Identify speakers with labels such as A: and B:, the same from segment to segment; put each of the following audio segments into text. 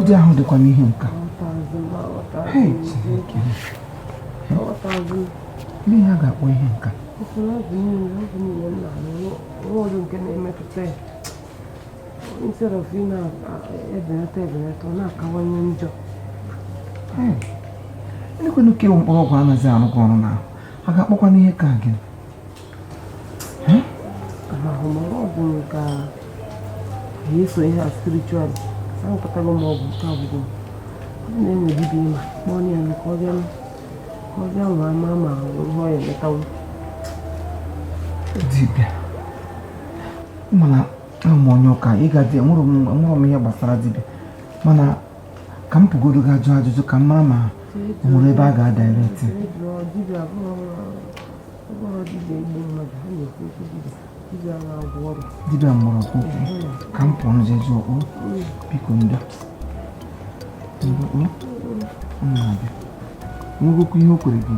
A: ụdị ahụ dịkwa n'ihe nka. N'ihe a ga-akpọ ihe nka.
B: Instead of you now, ebelata na-akawanye njọ.
A: Elekwana ke mkpọrọ ọgwụ anaghị arụkọ ọrụ na a ga-akpọkwa n'ihe ka gị.
B: Ọgwụ ka eso ihe a spiritual. Ankọtago m ọgwụ nke ọgwụgwụ. Ọ na-enwe dibịa ịma kpọọ ya ka ọ bịa nwa ama ma ihe ọ ya emetawo.
A: Dibịa. Mana ama onye ụka ịga dị nwụrụ m ihe gbasara dibịa. Mana ka m pụgodo gị ajụjụ ka m mara ma o nwere ebe a ga-adirect. Dibịa mgbọrọgwụ ka m pụọ njeju okpu biko ndị na-abịa nwegokwu ihe o kwere gị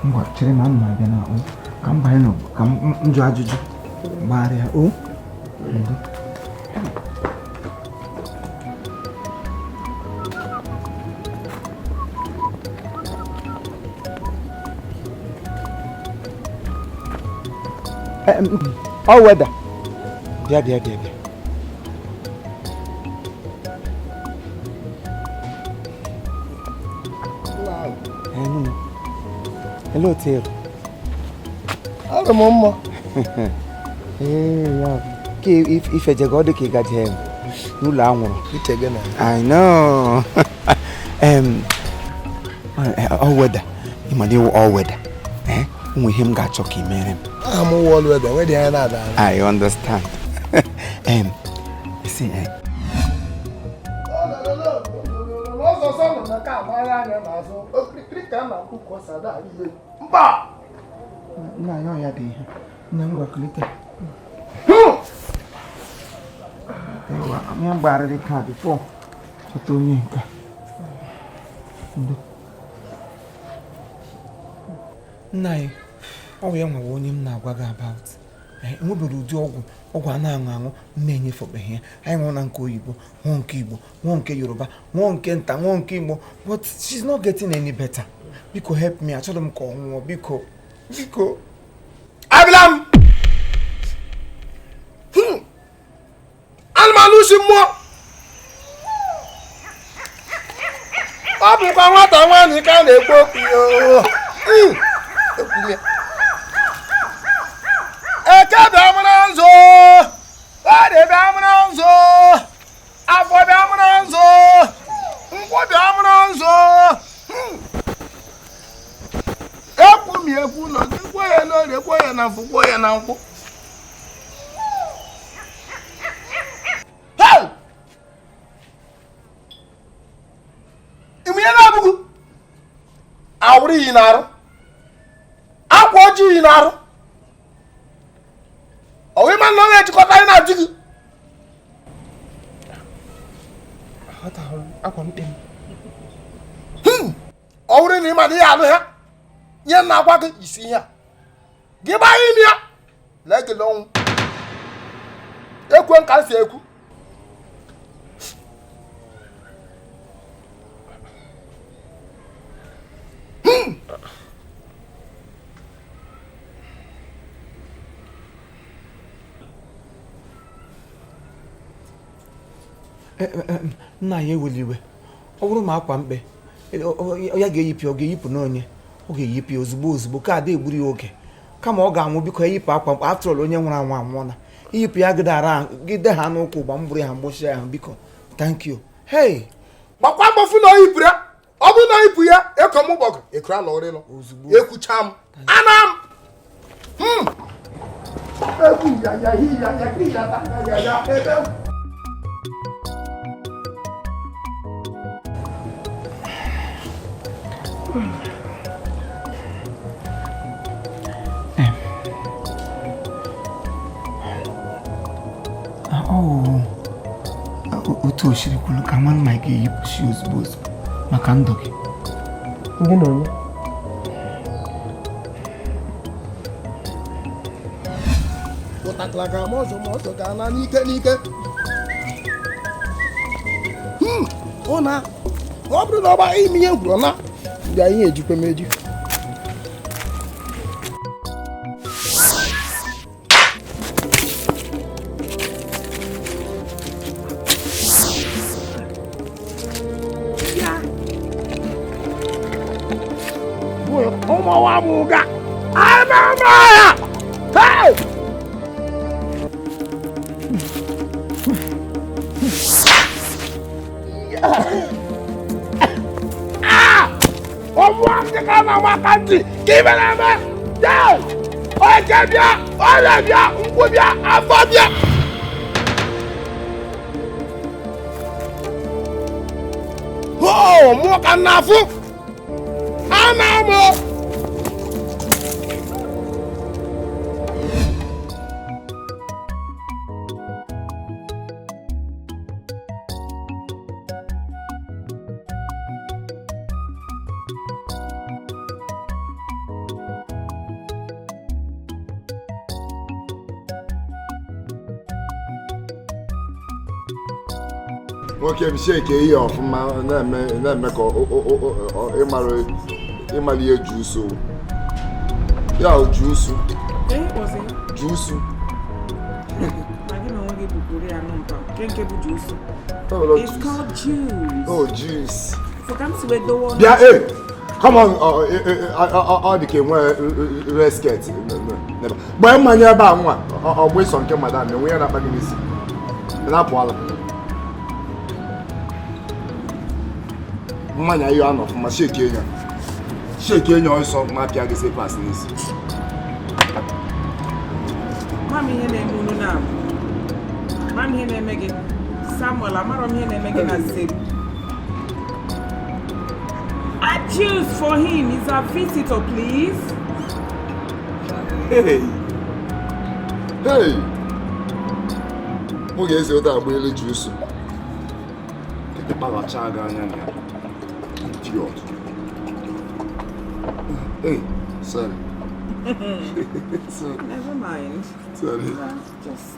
A: ngwa chere na m na-abịa na o ka m banye n'obodo ka m jụ ajụjụ gbagharịa o ndo all weather. Bia. Hello, Theo.
C: Hello, Mama.
A: If I go to get him, you long. I know. All weather. You might do all weather. We him got choky, man.
C: I'm all weather. Where the hell are they?
A: I understand. You see, ọ ya nwa onye m na-agwa gị about enwebere ụdị ọgwụ a na-aṅụ na-enyefe ya anyị nwụrụ na nke oyibo nwụọ nke Igbo nwụọ nke Yoruba nwụọ nke nta nwụọ nke Igbo but she's not getting any better. Biko help me, achọrọ m ka ọ nwụọ biko
C: abịala m anụmanụ si mmụọ ọ bụkwa nwata nwaanyị ka a na-ekwu okwu eke bịa mụrụ nzọ ode bịa mụrụ nzọ afọ bịa mụrụ nzọ nkwụ bịa mụrụ nzọ ekwu m ekwu nọ ekwo ya n'orie ekwo ya na mfụ kwo ya na nkwụ imụnye na-abụghị awụrụ iyi na-arụ akwa ojii iyi na-arụ ọwụ ịma nọ na-ejikọta anyị na-adị gị ọ bụrụ na ịma na ihe alụ ha nye na agwa gị isi ihe a gị gbaa ime ya lee gị n'ọnwụ ekwe nka si ekwu
A: nna ya eweliwe ọ bụrụ ma akwa mkpe ya ga-eyipụ ọ ga-eyipụ n'onye ọ ga-eyipụ ozugbo ka ada egburu ya oge kama ọ ga-anwụ biko eyipụ akwa mkpe after all onye nwụrụ anwụ anwụọla iyipụ ya gide ha n'ụkwụ gba mgburu ha mgbochi ahụ biko thank you. Hey,
C: gbakwa mgbofu na oyipụrụ ya ọ bụrụ na oyipụ ya ekom ụgbọgụ ekuru ala ọrịlọ ozugbo ekwucha m ana m ekwu ya ebe
A: otu oshiri kwuru ka nwa nna gị eyipụchi ozugbo maka ndụ gị.
B: Ndị na onye
C: ụtakala ka ma ọzọ ga-ana n'ike ọ na ọ bụrụ na ọ gba ime ihe gwuru na ga ihe ejikwa meji wa muga amamaya hey omo afika na wakati kibele me dey ojebia olebia nkubia afobia oh mo kanafu amamo Okay, shake here off my na ka ịmara ihe juice ya juice
D: was it?
C: Juice.
D: I didn't know what you put juice.
C: Oh,
D: it's
C: juice.
D: Called juice.
C: Oh, juice.
D: So come to the one.
C: Yeah, hey. Come on, I became resket. Never. But I'm not about one. I'll wait some time, madam. We are not bagging this. And I'm Paula. Man, you are not from my shake Kenya. Shake Kenya also, Mafia gets a pass this.
D: Mammy, here name now. Mammy, here name Samuel, I'm not here name as said. I choose for him. He's a visitor, please.
C: Hey. Hey. Who gets you that really juice? Get the bag of chaga and idiot. Hey, sorry. Sorry.
D: Never mind.
C: Sorry.
D: Just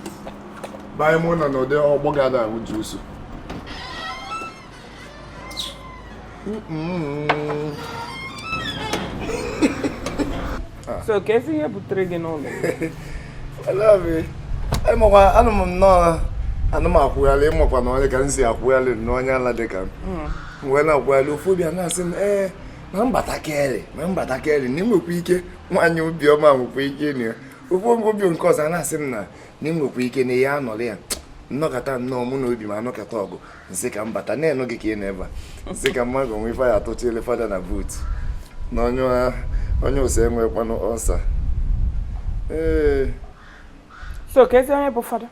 C: buy one and they all bugger with juice.
D: So, Casey, you put three in on
C: I love it. I'm no. I'm a well, I'm a no, I can see a well in no one like them. When I well, phobia, and I said, Number Takeri, Nimu Pike, one you be a man who quick in here. Who won't be on cause and ask him now. Nimu Pike in a yarn or there. Knock at no moon will be my knock at all. Second, but I never get never. Second, my going if I to tell the father and a boot. No, on your same way, one also.
D: So, Casey, I'm your father.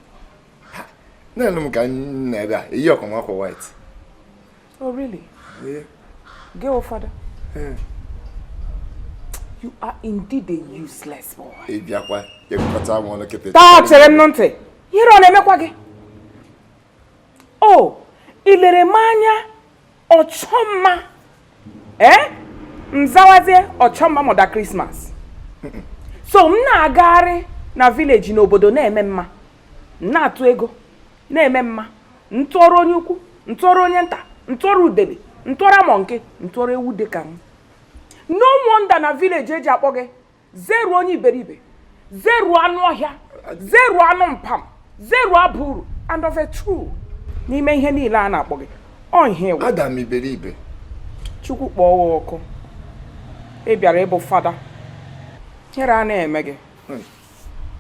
C: No, can never. You're come up white.
D: Oh, really?
C: Yeah.
D: Go, father.
C: Yeah.
D: You are indeed a useless boy.
C: If you are, you got someone to keep it.
D: Tell him nothing. You don't make what? Oh, Ileremanya Ochoma. Mzawaze Ochoma Mother Christmas. So, mna agari na village n'obodo na-eme mma. Na atu ego na-eme mma. Ntoro onye ukwu, ntoro onye nta, ntoro udele, ntoro amonke, ntoro ewu dịka m. No wonder na village eji akpọ gị zero onye iberibe, zero anụ ọhịa, zero anụ mpam, zero abụrụ, and of a true. N'ime ihe niile a na-akpọ gị, ọ ihe ewu.
C: Adam iberibe.
D: Chukwu kpọọ ọkụ. Ị bịara ịbụ fada. Here a na-eme gị.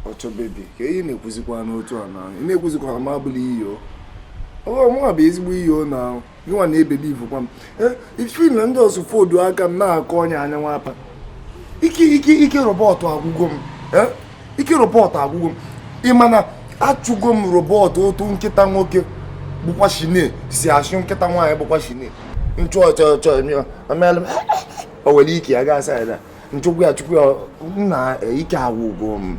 C: Ocho baby, ka ihe na-ekwuzikwa n'otu a na ị na-ekwuzikwa ma abụla iyo. Mụ abụ ezigbo iyo na gịnwa na-ebelive kwa m. Ife na ndị ọsụ fodu aka m na-akọ onye anya nwapa. Ike robọtụ agwụgo m. Ike robọtụ agwụgo m. Ị ma na achụgo m robọtụ otu nkịta nwoke bụkwa shine si achụ nkịta nwaanyị bụkwa shine. Nchọ amelụ o nwere ike ya ga-asa ya. Nchukwu ya nna ike agwụgo m.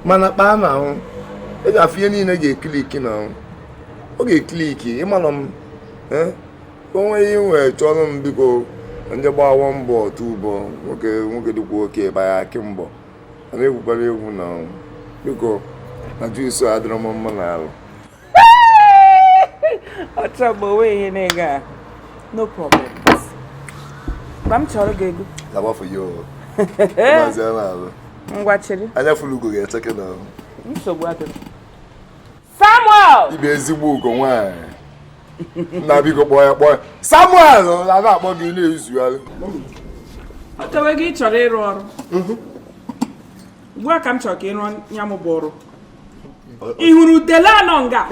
C: Mana kpaa na ahụ ị ga-afụ ihe niile ga-ekiliki na ahụ. Ọ ga-ekiliki ịmanọ m onwe ihe nwere chọrọ m biko ndị gbawa mbọ otu ụbọ nwoke dịkwa oke baya akị mbọ a na-egwukwara egwu na ahụ biko na juice adịrọ m mma n'alụ.
D: Ọ chọrọ onwe ihe na-ega No problem. I'm sorry, Gego.
C: I'm off for you.
D: I'm watching.
C: I never look at it.
D: I'm so glad. Samuel!
C: You be a zibu go wine. Now be go boy. Samuel! I'm not going to use you.
D: What do I get your error? Welcome to Yamoboro. Ihuru de la nonga.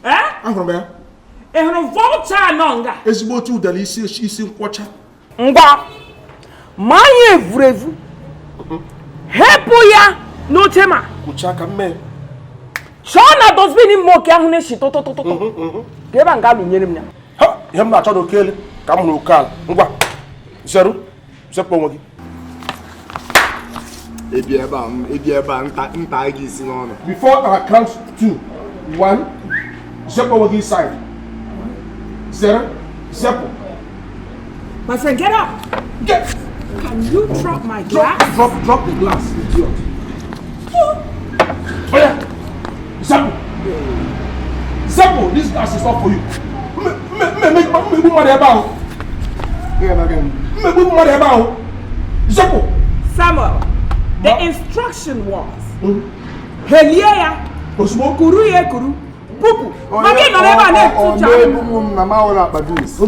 C: I'm from there.
D: Ehuru vulture nonga.
C: Ezigbo tu delicious isi nkwocha.
D: Ngwa. Manye evrevu. Hepu ya no tema.
C: Kuchaka mme.
D: Chona dozbi ni moke ahụ na-eshi to. Geba nga lunyere m ya.
C: Ha, ihe m na-achọ n'okele ka m hụrụ okala. Ngwa. Zeru. Zepo nwoke. Ebi ebe a nta gị isi n'ọnụ. Before I count 2, 1, zepo nwoke inside. 0, zepo.
D: My friend, get up.
C: Get.
D: Can you drop my glass?
C: Drop the glass, idiot. Oh yeah. Zepo, this glass is not for you. Make money about. Zepo.
D: Samuel, the instruction was Heliaya, Kuru ye Kuru, Pupu. Magi no never net to jam.
C: Mama wala badis.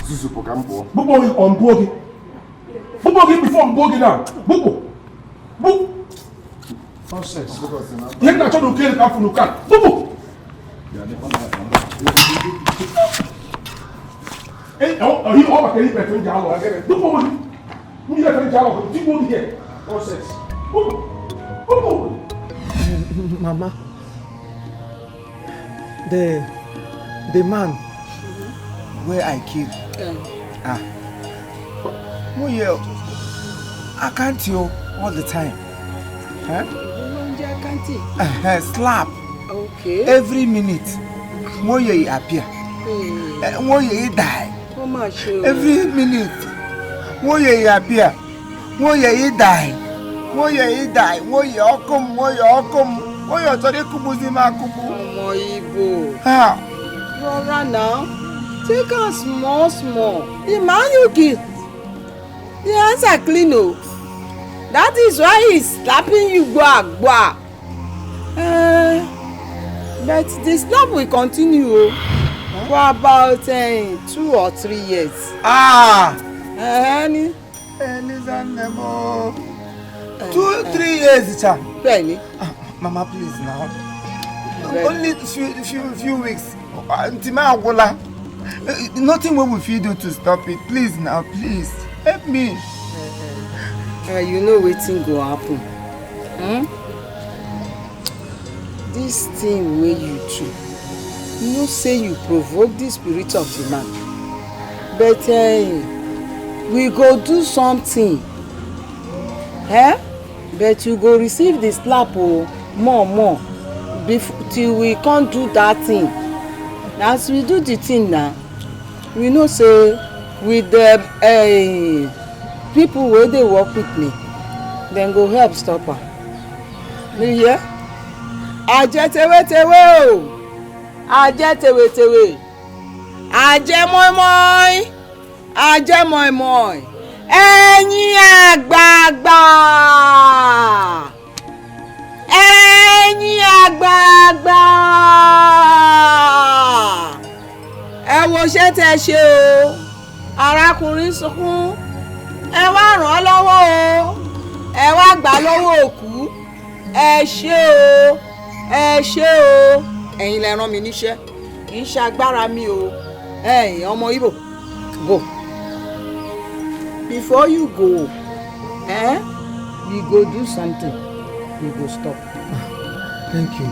C: Zuzu po kampo. Bubo on bogi. Bubo get before bogi now. Bubo. Bubo. Nonsense. You na try to kill the kampo no can. Bubo. Eh, oh, he over can be jalo again. Bubo. You let him jalo. You go here. Nonsense. Bubo. Bubo.
A: Mama, the man where I killed. I can't you all the time. Huh? Slap.
B: Okay.
A: Every minute. Moye appear. Moye die. Every minute. Moye appear. Moye die. Moye die. Moye okum. Moye tori kubuzima kubu.
B: Omo Igbo.
A: Ah.
B: Rora now. Take us small. The man you kill. The hands are clean. That is why he's slapping you. Gwa. But the slap will continue for about 2 or 3 years.
A: Any 2, 3 years, cha.
B: Penny.
A: Mama, please now. Only few weeks. Nothing we will do to stop it. Please now, please. Help me.
B: You know wetin go happen. This thing wey you do, you know say you provoke the spirit of the man. But we go do something. But you go receive the slap more till we can't do that thing. As we do the thing now, we know say with the people where they work with me, then go help stop her. You hear? Aje tewe. Aje moi. Ẹ̀yin àgbààgbà. Ẹ wo ṣẹ́ tẹ́ ṣe o. Arákùnrin sunkún. Ẹ wá ràn án lọ́wọ́ o. Ẹ wá gbà lọ́wọ́ òkú. Ẹ ṣé o. Ẹ̀yin lẹ rán mi níṣẹ́. Kì í ṣe agbára mi o. Ẹ̀yin ọmọ Igbo. Go. Before you go, we go do something. We go stop.
A: Thank you.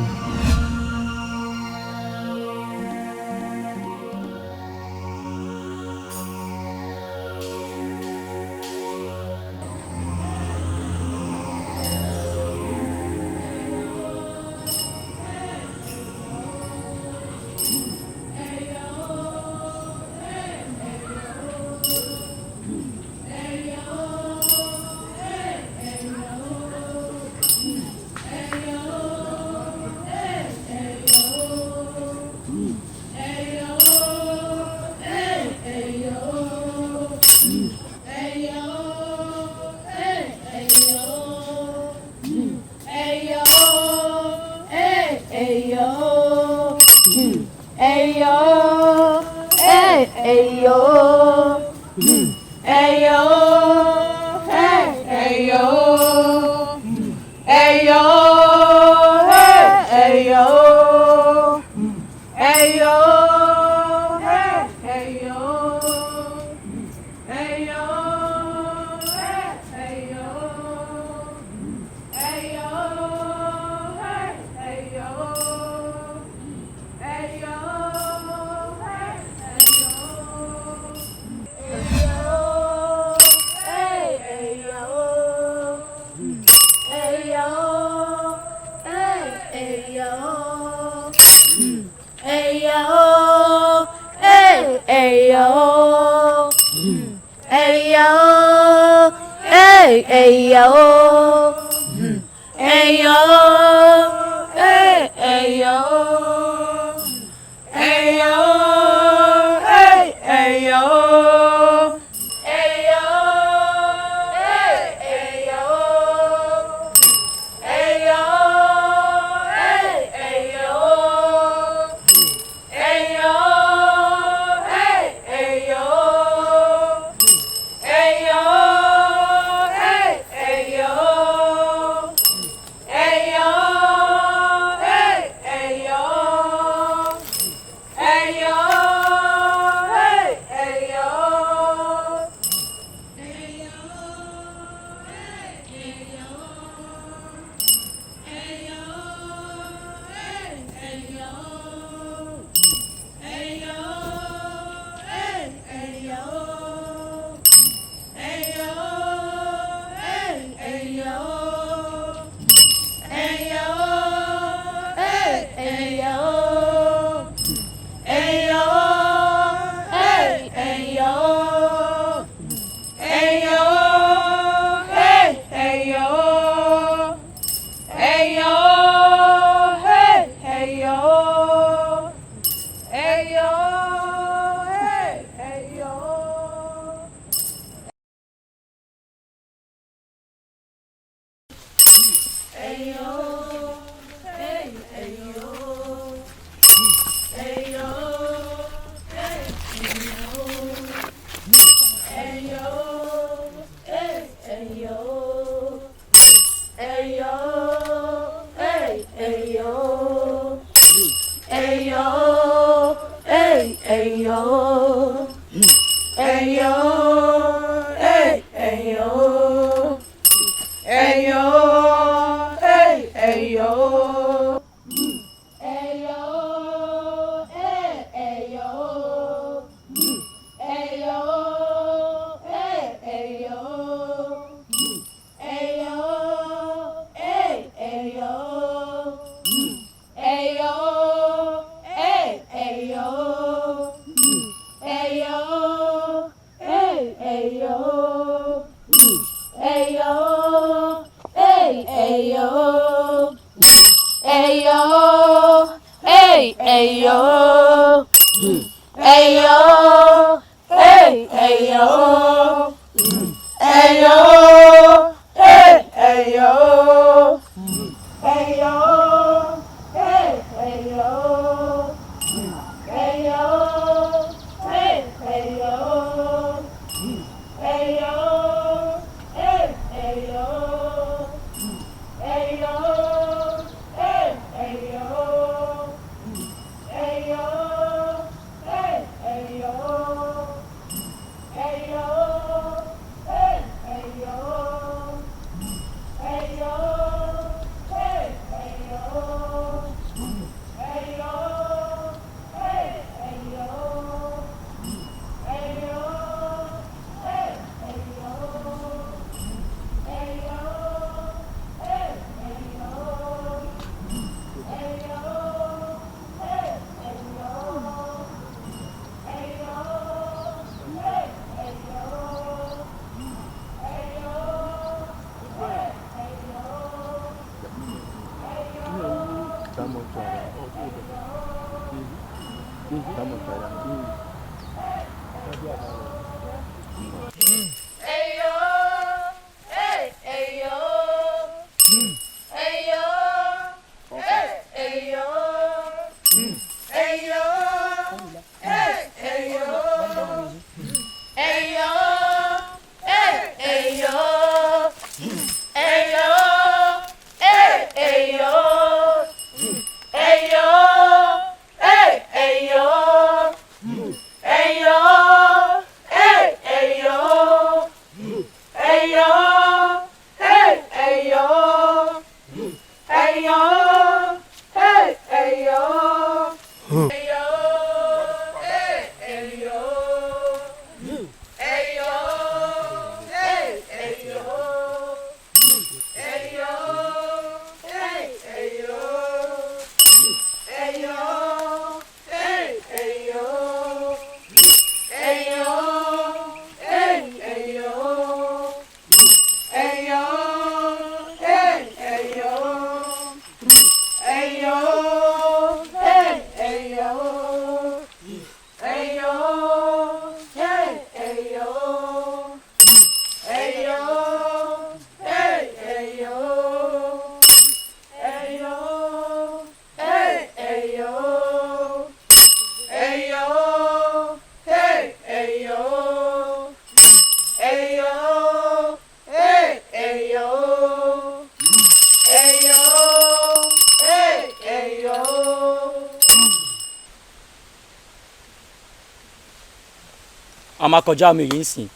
E: amakoja mi yinsin.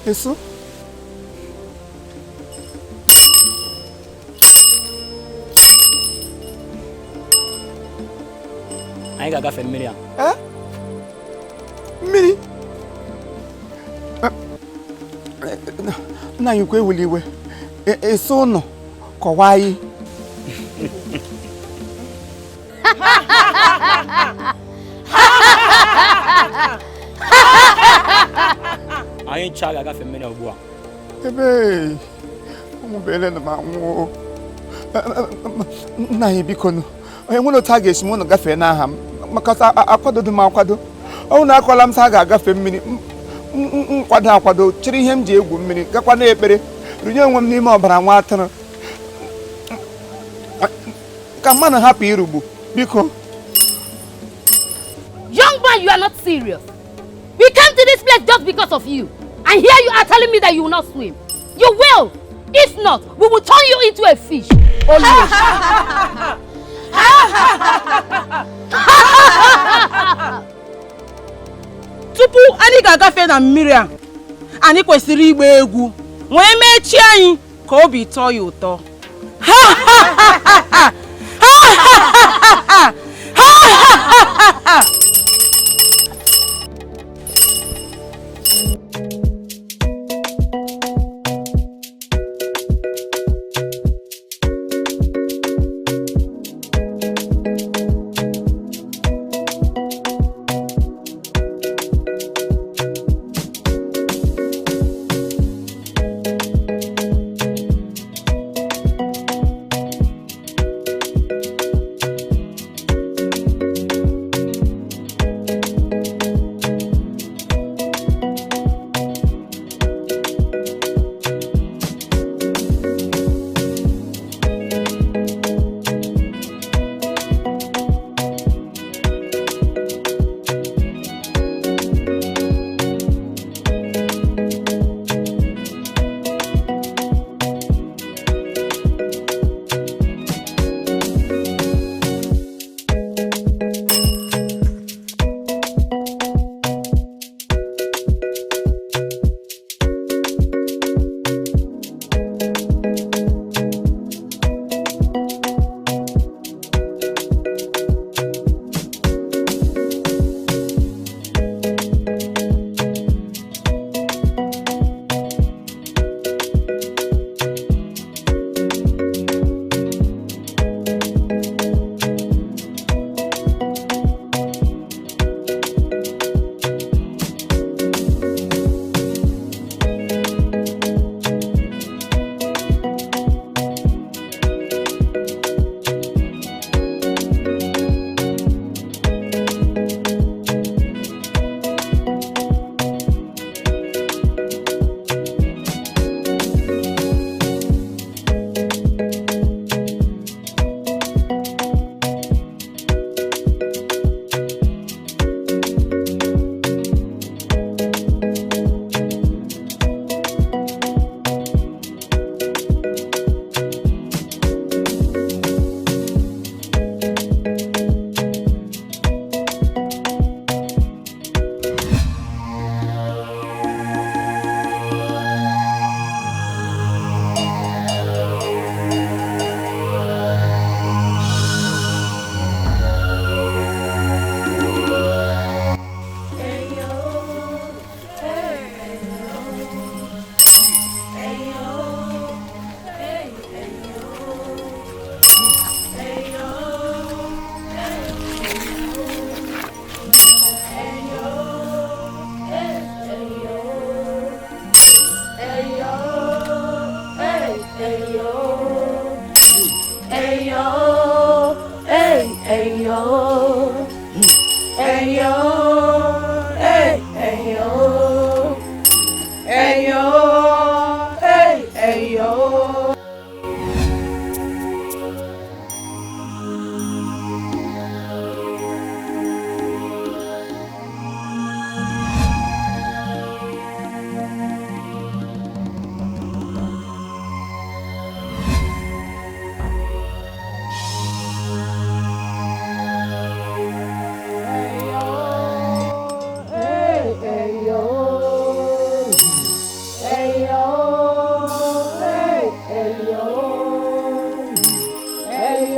A: Eso?
E: Anyị ga-agafe mmiri a.
A: Mmiri? Nna anyị kwe eweli iwe. Eso ụnọ kọwaa anyị.
E: Anyị ncha ga-agafe mmiri ugbu a.
A: Ebe ụmụbele na ma nwụọ. Nna anyị biko nụ. Onye nwere otu a ga-esi m ụnụ gafee n'aha m maka akwadodo m akwado. Ọ na akwala m sa ga-agafe mmiri nkwado akwado chịrị ihe m ji egwu mmiri gakwa n'ekpere runye onwe m n'ime ọbara nwa atụrụ ka mmanụ hapụ irugbu biko.
F: Young man, you are not serious. We came to this place just because of you. And here you are telling me that you will not swim. You will. If not, we will turn you into a fish.
G: Tupu anyị ga-agafe na mmiri a, anyị kwesịrị igba egwu wee mechie anyị ka obi tọọ ya ụtọ.